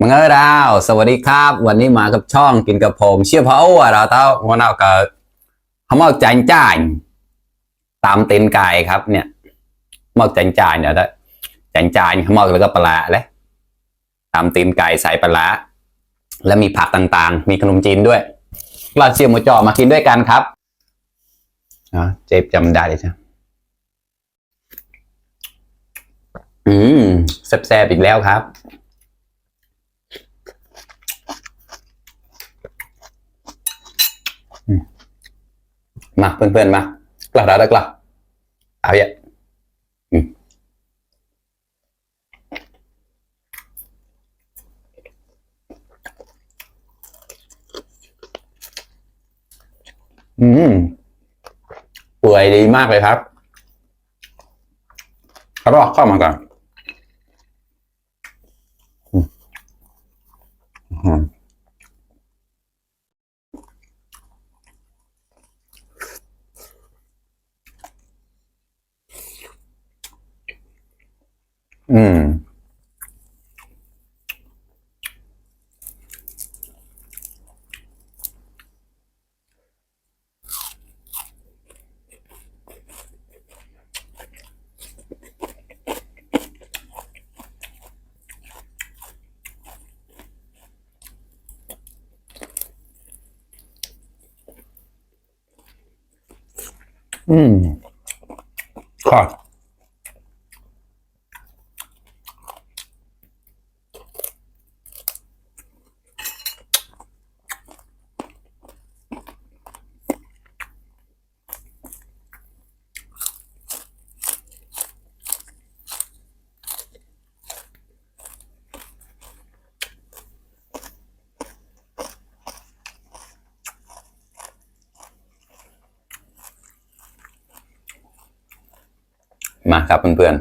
มังเออดาวสวัสดีครับวันนี้มากับช่องกินกับผมเชื่อเพราะว่าเราเต้าวันเราก็เขามาจานจ่ายตามตีนไก่ครับเนี่ยมาจานจ่ายเนี่ยได้จานจ่ายเขามาแล้วก็ปลาเลยตามตีนไก่ใส่ปลาแล้วมีผักต่างๆมีขนมจีนด้วยเราเชี่ยวหมูจ่อมากินด้วยกันครับเจ็บจำได้เลยใช่แซ่บๆอีกแล้วครับมาเพื่อนๆมากลับได้กลับเอาเยอะเปื่อยดีมากเลยครับแล้วก็เข้ามาก่อนอืมครับมาครับเพื่อน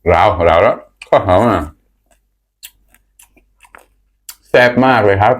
เราแล้วก็หอมแซ่บมากเลยครับ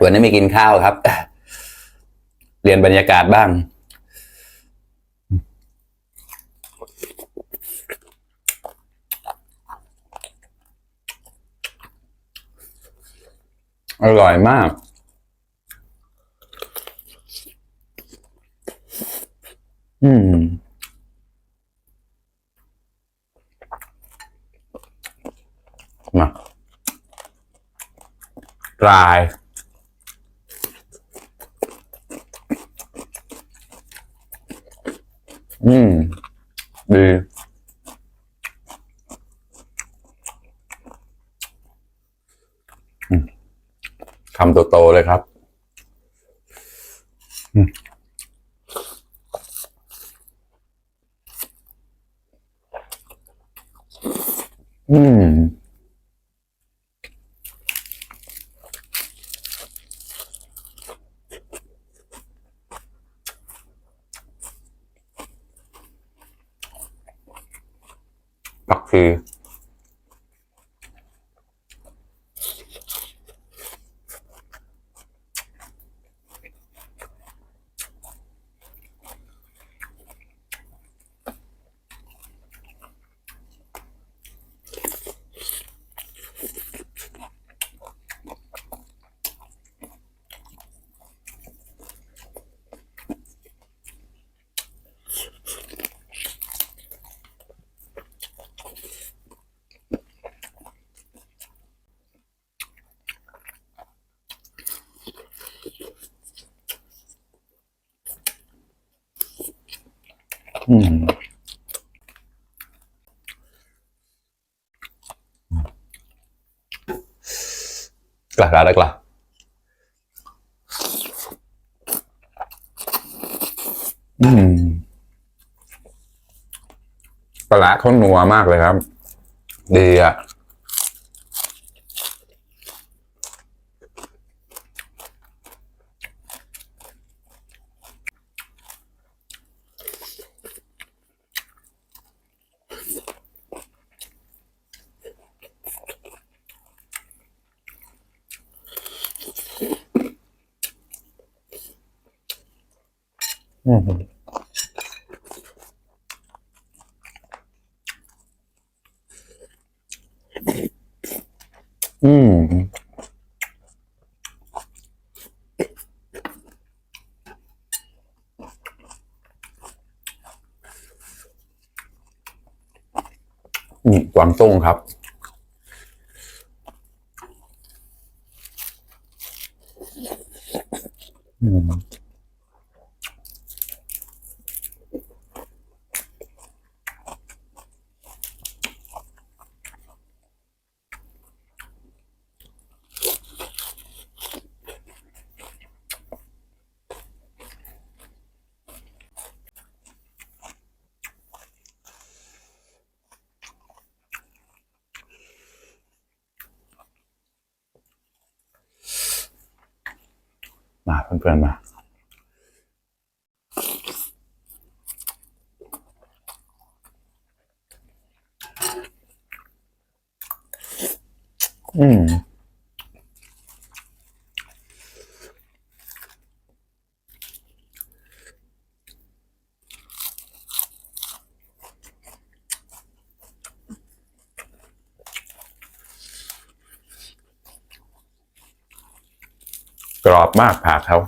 วันนี้ไม่กินข้าวครับเรียนบรรยากาศบ้างอร่อยมากมาปลายดีคำโตๆเลยครับผักชี อืมกล้าได้กล้าอืมปลาร้าเขานัวมากเลยครับดีอ่ะอืมอืมกวางตุ้งครับอืมมาเพื่อนๆมาอืมกรอบมากผักเขา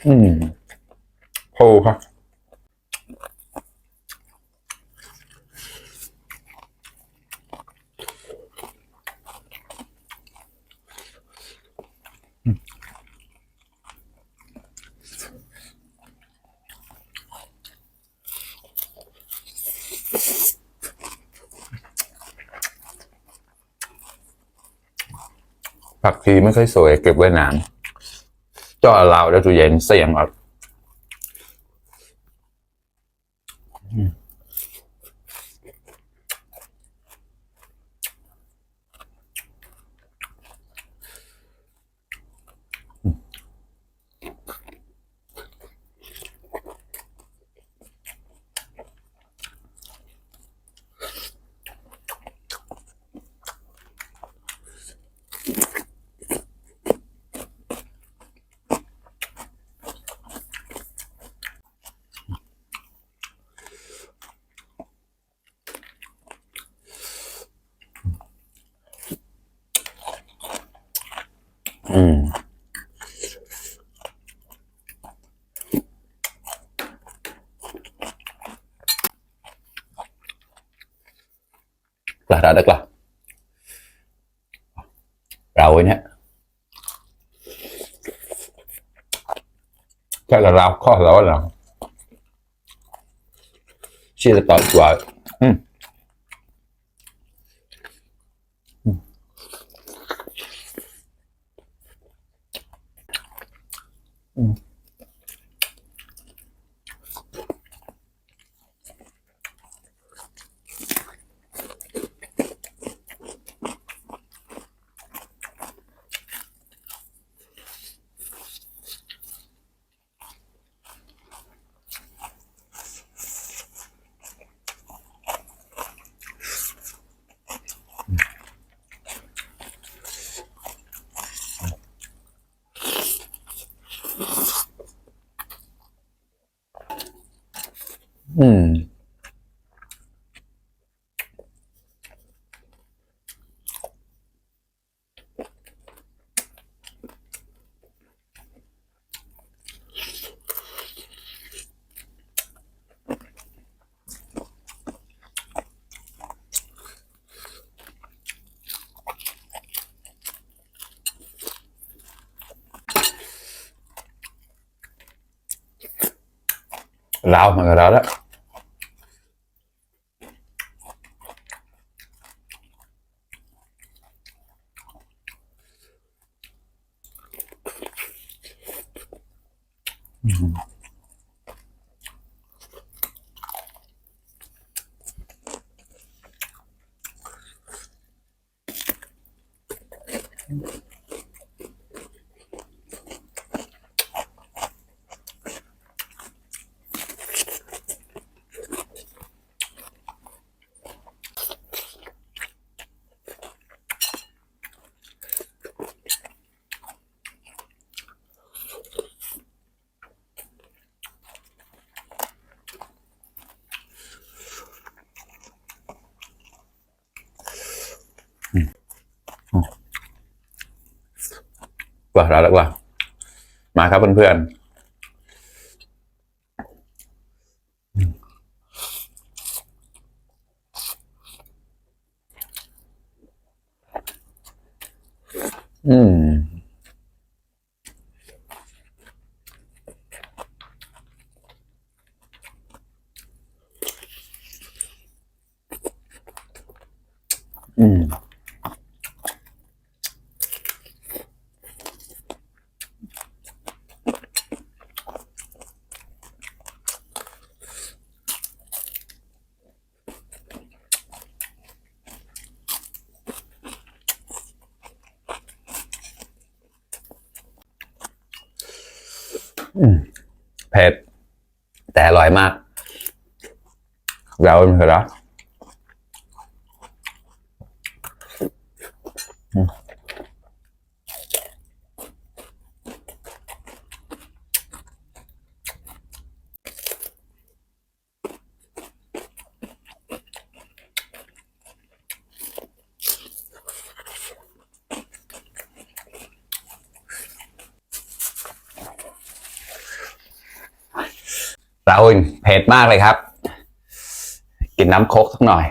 อืมโอ้ครับผักชีไม่ค่อยสวยเก็บไว้นานจ่อเราแล้วตู้เย็นเสี่ยงครับอืมกล้าได้กล้าเราเนี่ยแค่เราข้อแล้วเหรอชื่อต่อตัวอืมอืม อืมrau mà cái đó đó. Wow, đã quá. มาครับเพื่อนๆเผ็ดแต่อร่อยมากเราเป็นเหรอเราเผ็ดมากเลยครับกินน้ำโค้กสักหน่อย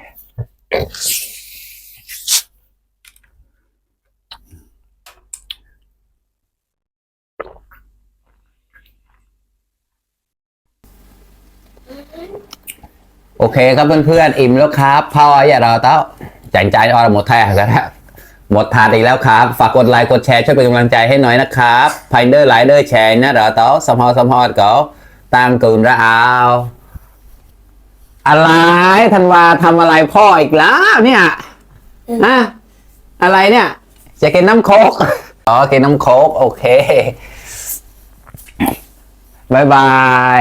โอเคครับเพื่อนๆอิ่มแล้วครับพ่ออย่ารอเต้าจ่ายใจออหมดแท้แล้วหมดถาดอีกแล้วครับฝากกดไลค์กดแชร์ช่วยเป็นกำลังใจให้หน่อยนะครับไพเดอร์ไลเดอร์แชร์นะรอเต้าสมฮอดก็ตั้งกูนระเอาอะไรธันวาทำอะไรพ่ออีกแล้วเนี่ยอะอะไรเนี่ยจะกินน้ำโค้กอ๋อกินน้ำโค้กโอเคบายบาย